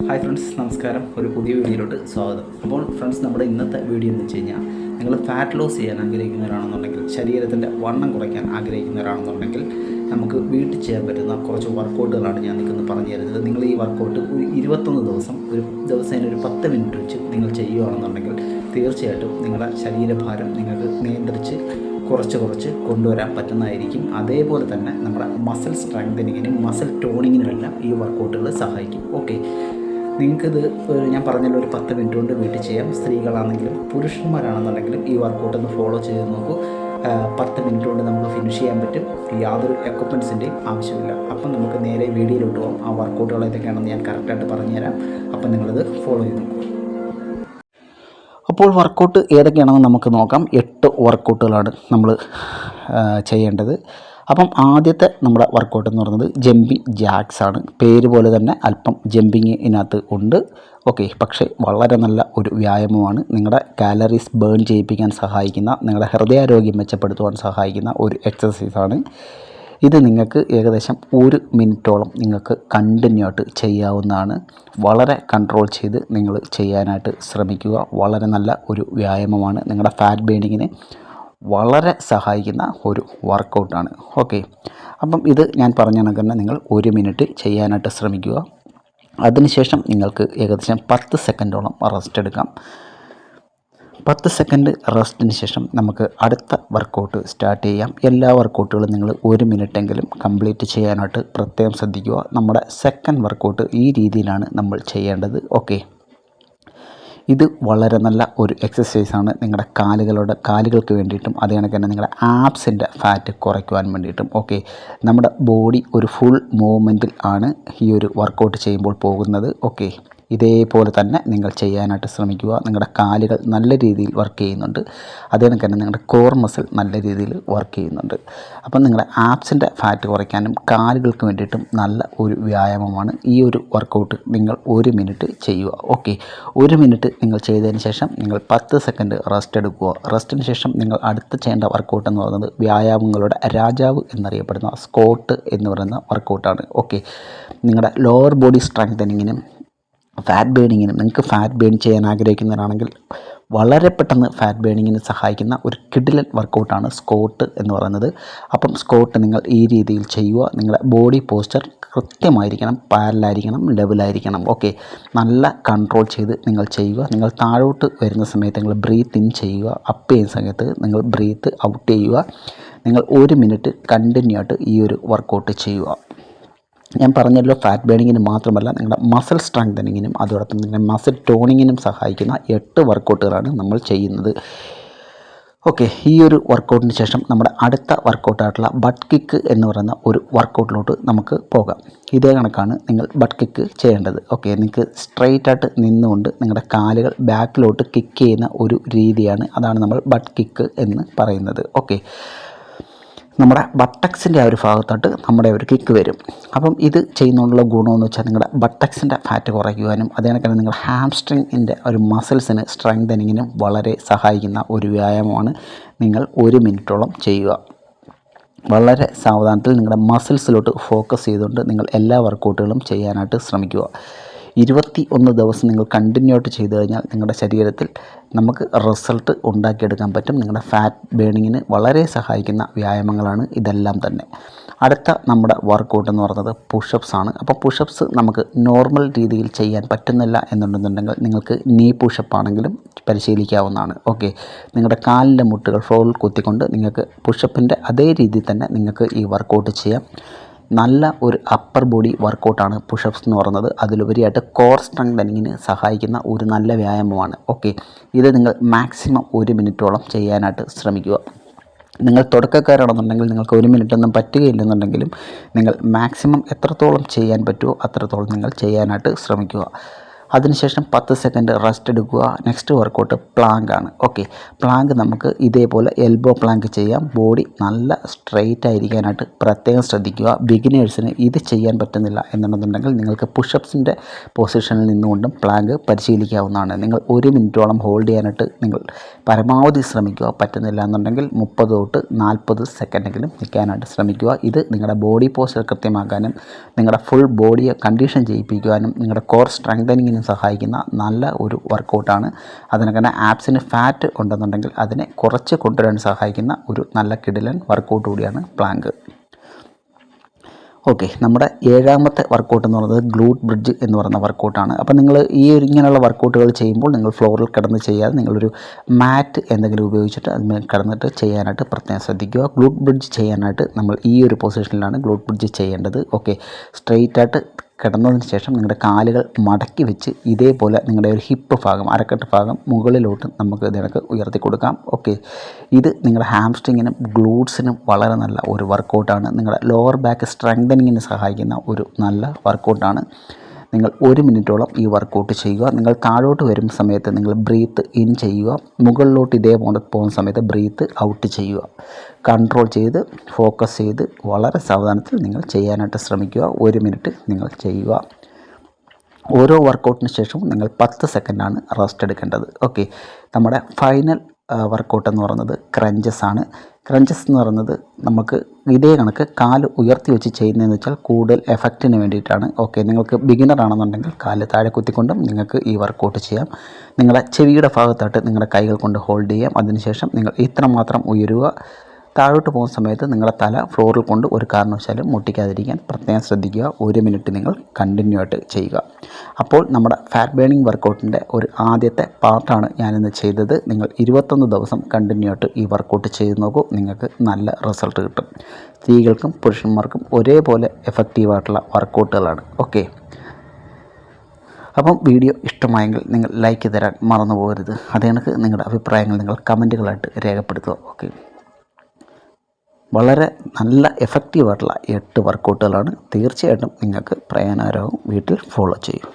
Hi friends, നമസ്കാരം. ഒരു പുതിയ വീഡിയോയിലോട്ട് സ്വാഗതം. അപ്പോൾ ഫ്രണ്ട്സ്, നമ്മുടെ ഇന്നത്തെ വീഡിയോ എന്ന് വെച്ച് കഴിഞ്ഞാൽ, നിങ്ങൾ ഫാറ്റ് ലോസ് ചെയ്യാൻ ആഗ്രഹിക്കുന്നവരാണെന്നുണ്ടെങ്കിൽ, ശരീരത്തിൻ്റെ വണ്ണം കുറയ്ക്കാൻ ആഗ്രഹിക്കുന്നവരാണെന്നുണ്ടെങ്കിൽ, നമുക്ക് വീട്ടിൽ ചെയ്യാൻ പറ്റുന്ന കുറച്ച് വർക്കൗട്ടുകളാണ് ഞാൻ നിങ്ങൾക്ക് പറഞ്ഞു തരുന്നത്. നിങ്ങൾ ഈ വർക്കൗട്ട് ഒരു 21 ദിവസം, ഒരു ദിവസേന ഒരു 10 മിനിറ്റ് വെച്ച് നിങ്ങൾ ചെയ്യുകയാണെന്നുണ്ടെങ്കിൽ തീർച്ചയായിട്ടും നിങ്ങളുടെ ശരീരഭാരം നിങ്ങൾക്ക് നിയന്ത്രിച്ച് കുറച്ച് കൊണ്ടുവരാൻ പറ്റുന്നതായിരിക്കും. അതേപോലെ തന്നെ നമ്മുടെ മസിൽ സ്ട്രെങ്തനിങ്ങിനും മസിൽ ടോണിങ്ങിനുമെല്ലാം ഈ വർക്കൗട്ടുകൾ സഹായിക്കും. ഓക്കെ, നിങ്ങൾക്കിത് ഞാൻ പറഞ്ഞല്ലോ, ഒരു 10 മിനിറ്റ് കൊണ്ട് വീട്ടിൽ ചെയ്യാം. സ്ത്രീകളാണെങ്കിലും പുരുഷന്മാരാണെന്നുണ്ടെങ്കിലും ഈ വർക്കൗട്ട് ഒന്ന് ഫോളോ ചെയ്ത് നോക്കൂ. 10 മിനിറ്റ് കൊണ്ട് നമുക്ക് ഫിനിഷ് ചെയ്യാൻ പറ്റും. യാതൊരു എക്യുപ്മെൻറ്റ്സിൻ്റെയും ആവശ്യമില്ല. അപ്പം നമുക്ക് നേരെ വീഡിയോയിലോട്ട് പോകാം. ആ വർക്കൗട്ടുകൾ ഏതൊക്കെയാണെന്ന് ഞാൻ കറക്റ്റായിട്ട് പറഞ്ഞുതരാം. അപ്പം നിങ്ങളിത് ഫോളോ ചെയ്ത് നോക്കൂ. അപ്പോൾ വർക്കൗട്ട് ഏതൊക്കെയാണെന്ന് നമുക്ക് നോക്കാം. 8 വർക്കൗട്ടുകളാണ് നമ്മൾ ചെയ്യേണ്ടത്. അപ്പം ആദ്യത്തെ നമ്മുടെ വർക്കൗട്ട് എന്ന് പറയുന്നത് ജമ്പിങ് ജാക്സ് ആണ്. പേര് പോലെ തന്നെ അല്പം ജമ്പിങ് ഇതിനകത്ത് ഉണ്ട്. ഓക്കെ, പക്ഷേ വളരെ നല്ല ഒരു വ്യായാമമാണ്. നിങ്ങളുടെ കാലറീസ് ബേൺ ചെയ്യിപ്പിക്കാൻ സഹായിക്കുന്ന, നിങ്ങളുടെ ഹൃദയാരോഗ്യം മെച്ചപ്പെടുത്തുവാൻ സഹായിക്കുന്ന ഒരു എക്സസൈസാണ്. ഇത് നിങ്ങൾക്ക് ഏകദേശം 1 മിനിറ്റോളം നിങ്ങൾക്ക് കണ്ടിന്യൂ ആയിട്ട് ചെയ്യാവുന്നതാണ്. വളരെ കൺട്രോൾ ചെയ്ത് നിങ്ങൾ ചെയ്യാനായിട്ട് ശ്രമിക്കുക. വളരെ നല്ല ഒരു വ്യായാമമാണ്. നിങ്ങളുടെ ഫാറ്റ് ബേണിങ്ങിന് വളരെ സഹായിക്കുന്ന ഒരു വർക്കൗട്ടാണ്. ഓക്കെ, അപ്പം ഇത് ഞാൻ പറഞ്ഞ കണക്ക് തന്നെ നിങ്ങൾ 1 മിനിറ്റ് ചെയ്യാനായിട്ട് ശ്രമിക്കുക. അതിനുശേഷം നിങ്ങൾക്ക് ഏകദേശം 10 സെക്കൻഡോളം റെസ്റ്റ് എടുക്കാം. 10 സെക്കൻഡ് റെസ്റ്റിന് ശേഷം നമുക്ക് അടുത്ത വർക്കൗട്ട് സ്റ്റാർട്ട് ചെയ്യാം. എല്ലാ വർക്കൗട്ടുകളും നിങ്ങൾ 1 മിനിറ്റെങ്കിലും കംപ്ലീറ്റ് ചെയ്യാനായിട്ട് പ്രത്യേകം ശ്രദ്ധിക്കുക. നമ്മുടെ സെക്കൻഡ് വർക്കൗട്ട് ഈ രീതിയിലാണ് നമ്മൾ ചെയ്യേണ്ടത്. ഓക്കെ, ഇത് വളരെ നല്ല ഒരു എക്സസൈസാണ്. നിങ്ങളുടെ കാലുകൾക്ക് വേണ്ടിയിട്ടും അതേ കണക്ക് തന്നെ നിങ്ങളുടെ ആബ്സിൻ്റെ ഫാറ്റ് കുറയ്ക്കുവാൻ വേണ്ടിയിട്ടും. ഓക്കെ, നമ്മുടെ ബോഡി ഒരു ഫുൾ മൂവ്മെൻറ്റിൽ ആണ് ഈ ഒരു വർക്കൗട്ട് ചെയ്യുമ്പോൾ പോകുന്നത്. ഓക്കെ, ഇതേപോലെ തന്നെ നിങ്ങൾ ചെയ്യാനായിട്ട് ശ്രമിക്കുക. നിങ്ങളുടെ കാലുകൾ നല്ല രീതിയിൽ വർക്ക് ചെയ്യുന്നുണ്ട്. അതേ കണക്ക് തന്നെ നിങ്ങളുടെ കോർ മസിൽ നല്ല രീതിയിൽ വർക്ക് ചെയ്യുന്നുണ്ട്. അപ്പം നിങ്ങളുടെ ആബ്സിൻ്റെ ഫാറ്റ് കുറയ്ക്കാനും കാലുകൾക്ക് വേണ്ടിയിട്ടും നല്ല ഒരു വ്യായാമമാണ് ഈ ഒരു വർക്കൗട്ട്. നിങ്ങൾ 1 മിനിറ്റ് ചെയ്യുക. ഓക്കെ, 1 മിനിറ്റ് നിങ്ങൾ ചെയ്തതിന് ശേഷം നിങ്ങൾ 10 സെക്കൻഡ് റെസ്റ്റ് എടുക്കുക. റെസ്റ്റിന് ശേഷം നിങ്ങൾ അടുത്ത ചെയ്യേണ്ട വർക്കൗട്ട് എന്ന് പറയുന്നത് വ്യായാമങ്ങളുടെ രാജാവ് എന്നറിയപ്പെടുന്ന സ്ക്വാട്ട് എന്ന് പറയുന്ന വർക്കൗട്ടാണ്. ഓക്കെ, നിങ്ങളുടെ ലോവർ ബോഡി സ്ട്രെങ്തനിങ്ങിനും ഫാറ്റ് ബേണിങ്ങിനും, നിങ്ങൾക്ക് ഫാറ്റ് ബേൺ ചെയ്യാൻ ആഗ്രഹിക്കുന്നവരാണെങ്കിൽ വളരെ പെട്ടെന്ന് ഫാറ്റ് ബേണിങ്ങിന് സഹായിക്കുന്ന ഒരു കിടിലൻ വർക്കൗട്ടാണ് സ്ക്വാട്ട് എന്ന് പറയുന്നത്. അപ്പം സ്ക്വാട്ട് നിങ്ങൾ ഈ രീതിയിൽ ചെയ്യുക. നിങ്ങളുടെ ബോഡി പോസ്ചർ കൃത്യമായിരിക്കണം, പാരലായിരിക്കണം, ലെവലായിരിക്കണം. ഓക്കെ, നല്ല കൺട്രോൾ ചെയ്ത് നിങ്ങൾ ചെയ്യുക. നിങ്ങൾ താഴോട്ട് വരുന്ന സമയത്ത് നിങ്ങൾ ബ്രീത്ത് ഇൻ ചെയ്യുക. അപ്പ് ചെയ്യുന്ന സമയത്ത് നിങ്ങൾ ബ്രീത്ത് ഔട്ട് ചെയ്യുക. നിങ്ങൾ 1 മിനിറ്റ് കണ്ടിന്യൂ ആയിട്ട് ഈ ഒരു വർക്കൗട്ട് ചെയ്യുക. ഞാൻ പറഞ്ഞല്ലോ, ഫാറ്റ് ബേണിങ്ങിന് മാത്രമല്ല നിങ്ങളുടെ മസിൽ സ്ട്രെങ്തനിങ്ങിനും അതോടൊപ്പം നിങ്ങളുടെ മസിൽ ടോണിങ്ങിനും സഹായിക്കുന്ന 8 വർക്കൗട്ടുകളാണ് നമ്മൾ ചെയ്യുന്നത്. ഓക്കെ, ഈ ഒരു വർക്കൗട്ടിന് ശേഷം നമ്മുടെ അടുത്ത വർക്കൗട്ടായിട്ടുള്ള ബട്ട് കിക്ക് എന്ന് പറയുന്ന ഒരു വർക്കൗട്ടിലോട്ട് നമുക്ക് പോകാം. ഇതേ കണക്കാണ് നിങ്ങൾ ബട്ട് കിക്ക് ചെയ്യേണ്ടത്. ഓക്കെ, നിങ്ങൾക്ക് സ്ട്രെയിറ്റ് ആയിട്ട് നിന്നുകൊണ്ട് നിങ്ങളുടെ കാലുകൾ ബാക്കിലോട്ട് കിക്ക് ചെയ്യുന്ന ഒരു രീതിയാണ്, അതാണ് നമ്മൾ ബട്ട് കിക്ക് എന്ന് പറയുന്നത്. ഓക്കെ, നമ്മുടെ ബട്ടക്സിൻ്റെ ആ ഒരു ഭാഗത്തോട്ട് നമ്മുടെ ഒരു കിക്ക് വരും. അപ്പം ഇത് ചെയ്യുന്നതുകൊണ്ടുള്ള ഗുണമെന്ന് വെച്ചാൽ നിങ്ങളുടെ ബട്ടക്സിൻ്റെ ഫാറ്റ് കുറയ്ക്കുവാനും അതേ കണക്ക് തന്നെ നിങ്ങളുടെ ഹാംസ്ട്രിങ്ങിൻ്റെ ഒരു മസിൽസിന് സ്ട്രെങ്തനിങ്ങിനും വളരെ സഹായിക്കുന്ന ഒരു വ്യായാമമാണ്. നിങ്ങൾ 1 മിനിറ്റോളം ചെയ്യുക. വളരെ സാവധാനത്തിൽ നിങ്ങളുടെ മസിൽസിലോട്ട് ഫോക്കസ് ചെയ്തുകൊണ്ട് നിങ്ങൾ എല്ലാ വർക്കൗട്ടുകളും ചെയ്യാനായിട്ട് ശ്രമിക്കുക. 21 ദിവസം നിങ്ങൾ കണ്ടിന്യൂ ആയിട്ട് ചെയ്തു കഴിഞ്ഞാൽ നിങ്ങളുടെ ശരീരത്തിൽ നമുക്ക് റിസൾട്ട് ഉണ്ടാക്കിയെടുക്കാൻ പറ്റും. നിങ്ങളുടെ ഫാറ്റ് ബേണിങ്ങിന് വളരെ സഹായിക്കുന്ന വ്യായാമങ്ങളാണ് ഇതെല്ലാം തന്നെ. അടുത്ത നമ്മുടെ വർക്കൗട്ട് എന്ന് പറയുന്നത് പുഷപ്സ് ആണ്. അപ്പോൾ പുഷപ്സ് നമുക്ക് നോർമൽ രീതിയിൽ ചെയ്യാൻ പറ്റുന്നില്ല എന്നുണ്ടെന്നുണ്ടെങ്കിൽ നിങ്ങൾക്ക് നീ പുഷപ്പ് ആണെങ്കിലും പരിശീലിക്കാവുന്നതാണ്. ഓക്കെ, നിങ്ങളുടെ കാലിൻ്റെ മുട്ടുകൾ ഫ്ലോറിൽ കുത്തിക്കൊണ്ട് നിങ്ങൾക്ക് പുഷപ്പിൻ്റെ അതേ രീതിയിൽ തന്നെ നിങ്ങൾക്ക് ഈ വർക്കൗട്ട് ചെയ്യാം. നല്ല ഒരു അപ്പർ ബോഡി വർക്കൗട്ടാണ് പുഷപ്സ് എന്ന് പറയുന്നത്. അതിലുപരിയായിട്ട് കോർ സ്ട്രെങ്തനിങ്ങിന് സഹായിക്കുന്ന ഒരു നല്ല വ്യായാമമാണ്. ഓക്കെ, ഇത് നിങ്ങൾ മാക്സിമം 1 മിനിറ്റോളം ചെയ്യാനായിട്ട് ശ്രമിക്കുക. നിങ്ങൾ തുടക്കക്കാരാണെന്നുണ്ടെങ്കിൽ നിങ്ങൾക്ക് 1 മിനിറ്റൊന്നും പറ്റുകയില്ലെന്നുണ്ടെങ്കിലും നിങ്ങൾ മാക്സിമം എത്രത്തോളം ചെയ്യാൻ പറ്റുമോ അത്രത്തോളം നിങ്ങൾ ചെയ്യാനായിട്ട് ശ്രമിക്കുക. അതിനുശേഷം 10 സെക്കൻഡ് റെസ്റ്റ് എടുക്കുക. നെക്സ്റ്റ് വർക്കൗട്ട് പ്ലാങ്ക് ആണ്. ഓക്കെ, പ്ലാങ്ക് നമുക്ക് ഇതേപോലെ എൽബോ പ്ലാങ്ക് ചെയ്യാം. ബോഡി നല്ല സ്ട്രെയിറ്റ് ആയിരിക്കാനായിട്ട് പ്രത്യേകം ശ്രദ്ധിക്കുക. ബിഗിനേഴ്സിന് ഇത് ചെയ്യാൻ പറ്റുന്നില്ല എന്നുണ്ടെന്നുണ്ടെങ്കിൽ നിങ്ങൾക്ക് പുഷപ്സിൻ്റെ പൊസിഷനിൽ നിന്നുകൊണ്ടും പ്ലാങ്ക് പരിശീലിക്കാവുന്നതാണ്. നിങ്ങൾ 1 മിനിറ്റോളം ഹോൾഡ് ചെയ്യാനായിട്ട് നിങ്ങൾ പരമാവധി ശ്രമിക്കുക. പറ്റുന്നില്ല എന്നുണ്ടെങ്കിൽ 30 തൊട്ട് 40 സെക്കൻഡെങ്കിലും നിൽക്കാനായിട്ട് ശ്രമിക്കുക. ഇത് നിങ്ങളുടെ ബോഡി പോസ്ചർ കൃത്യമാക്കാനും നിങ്ങളുടെ ഫുൾ ബോഡിയെ കണ്ടീഷൻ ചെയ്യിപ്പിക്കുവാനും നിങ്ങളുടെ കോർ സ്ട്രെങ്തനിങ്ങിനും സഹായിക്കുന്ന നല്ല ഒരു വർക്കൗട്ടാണ്. അതിനൊക്കെ തന്നെ ആപ്സിന് ഫാറ്റ് ഉണ്ടെന്നുണ്ടെങ്കിൽ അതിനെ കുറച്ച് കൊണ്ടുവരാൻ സഹായിക്കുന്ന ഒരു നല്ല കിടിലൻ വർക്കൗട്ട് കൂടിയാണ് പ്ലാങ്ക്. ഓക്കെ, നമ്മുടെ 7ാമത്തെ വർക്കൗട്ട് എന്ന് പറയുന്നത് ഗ്ലൂട്ട് ബ്രിഡ്ജ് എന്ന് പറയുന്ന വർക്കൗട്ടാണ്. അപ്പോൾ നിങ്ങൾ ഇങ്ങനെയുള്ള വർക്കൗട്ടുകൾ ചെയ്യുമ്പോൾ നിങ്ങൾ ഫ്ലോറിൽ കിടന്ന് ചെയ്യാതെ നിങ്ങളൊരു മാറ്റ് എന്തെങ്കിലും ഉപയോഗിച്ചിട്ട് അതിൽ കിടന്നിട്ട് ചെയ്യാനായിട്ട് പ്രത്യേകം ശ്രദ്ധിക്കുക. ഗ്ലൂട്ട് ബ്രിഡ്ജ് ചെയ്യാനായിട്ട് നമ്മൾ ഈ ഒരു പൊസിഷനിലാണ് ഗ്ലൂട്ട് ബ്രിഡ്ജ് ചെയ്യേണ്ടത്. ഓക്കെ, സ്ട്രെയിറ്റായിട്ട് കിടന്നതിന് ശേഷം നിങ്ങളുടെ കാലുകൾ മടക്കി വെച്ച് ഇതേപോലെ നിങ്ങളുടെ ഒരു ഹിപ്പ് ഭാഗം, അരക്കെട്ട് ഭാഗം മുകളിലോട്ട് നമുക്ക് ഇതിനൊക്കെ ഉയർത്തി കൊടുക്കാം. ഓക്കെ, ഇത് നിങ്ങളുടെ ഹാംസ്ട്രിങ്ങിനും ഗ്ലൂട്ട്സിനും വളരെ നല്ല ഒരു വർക്കൗട്ടാണ്. നിങ്ങളുടെ ലോവർ ബാക്ക് സ്ട്രെങ്തനിങ്ങിന് സഹായിക്കുന്ന ഒരു നല്ല വർക്കൗട്ടാണ്. നിങ്ങൾ 1 മിനിറ്റോളം ഈ വർക്കൗട്ട് ചെയ്യുക. നിങ്ങൾ താഴോട്ട് വരുന്ന സമയത്ത് നിങ്ങൾ ബ്രീത്ത് ഇൻ ചെയ്യുക. മുകളിലോട്ട് ഇതേപോലെ പോകുന്ന സമയത്ത് ബ്രീത്ത് ഔട്ട് ചെയ്യുക. കൺട്രോൾ ചെയ്ത് ഫോക്കസ് ചെയ്ത് വളരെ സാവധാനത്തിൽ നിങ്ങൾ ചെയ്യാനായിട്ട് ശ്രമിക്കുക. 1 മിനിറ്റ് നിങ്ങൾ ചെയ്യുക. ഓരോ വർക്കൗട്ടിന് ശേഷവും നിങ്ങൾ 10 സെക്കൻഡാണ് റെസ്റ്റ് എടുക്കേണ്ടത്. ഓക്കെ, നമ്മുടെ ഫൈനൽ വർക്കൗട്ട് എന്ന് പറയുന്നത് ക്രഞ്ചസ് ആണ്. ക്രഞ്ചസ് എന്ന് പറയുന്നത് നമുക്ക് ഇതേ കണക്ക് കാല് ഉയർത്തി വെച്ച് ചെയ്യുന്നതെന്ന് വെച്ചാൽ കൂടുതൽ എഫക്റ്റിന് വേണ്ടിയിട്ടാണ്. ഓക്കെ, നിങ്ങൾക്ക് ബിഗിനർ ആണെന്നുണ്ടെങ്കിൽ കാല് താഴെ കുത്തിക്കൊണ്ടും നിങ്ങൾക്ക് ഈ വർക്കൗട്ട് ചെയ്യാം. നിങ്ങളുടെ ചെവിയുടെ ഭാഗത്തായിട്ട് നിങ്ങളുടെ കൈകൾ കൊണ്ട് ഹോൾഡ് ചെയ്യാം. അതിനുശേഷം നിങ്ങൾ ഇത്രമാത്രം ഉയരുക. താഴോട്ട് പോകുന്ന സമയത്ത് നിങ്ങളുടെ തല ഫ്ലോറിൽ കൊണ്ട് ഒരു കാരണവശാലും മുട്ടിക്കാതിരിക്കാൻ പ്രത്യേകം ശ്രദ്ധിക്കുക. 1 മിനിറ്റ് നിങ്ങൾ കണ്ടിന്യൂ ആയിട്ട് ചെയ്യുക. അപ്പോൾ നമ്മുടെ ഫാറ്റ് ബേണിംഗ് വർക്കൗട്ടിൻ്റെ ഒരു ആദ്യത്തെ പാർട്ടാണ് ഞാനിന്ന് ചെയ്തത്. നിങ്ങൾ 21 ദിവസം കണ്ടിന്യൂ ആയിട്ട് ഈ വർക്കൗട്ട് ചെയ്ത് നോക്കൂ. നിങ്ങൾക്ക് നല്ല റിസൾട്ട് കിട്ടും. സ്ത്രീകൾക്കും പുരുഷന്മാർക്കും ഒരേപോലെ എഫക്റ്റീവായിട്ടുള്ള വർക്കൗട്ടുകളാണ്. ഓക്കെ, അപ്പം വീഡിയോ ഇഷ്ടമായെങ്കിൽ നിങ്ങൾ ലൈക്ക് തരാൻ മറന്നു പോകരുത്. അതേ കണക്ക് നിങ്ങളുടെ അഭിപ്രായങ്ങൾ നിങ്ങൾ കമൻറ്റുകളായിട്ട് രേഖപ്പെടുത്തുക. ഓക്കെ, വളരെ നല്ല എഫക്റ്റീവായിട്ടുള്ള 8 വർക്കൗട്ടുകളാണ്. തീർച്ചയായിട്ടും നിങ്ങൾക്ക് പ്രയോജനകരവും. വീട്ടിൽ ഫോളോ ചെയ്യും.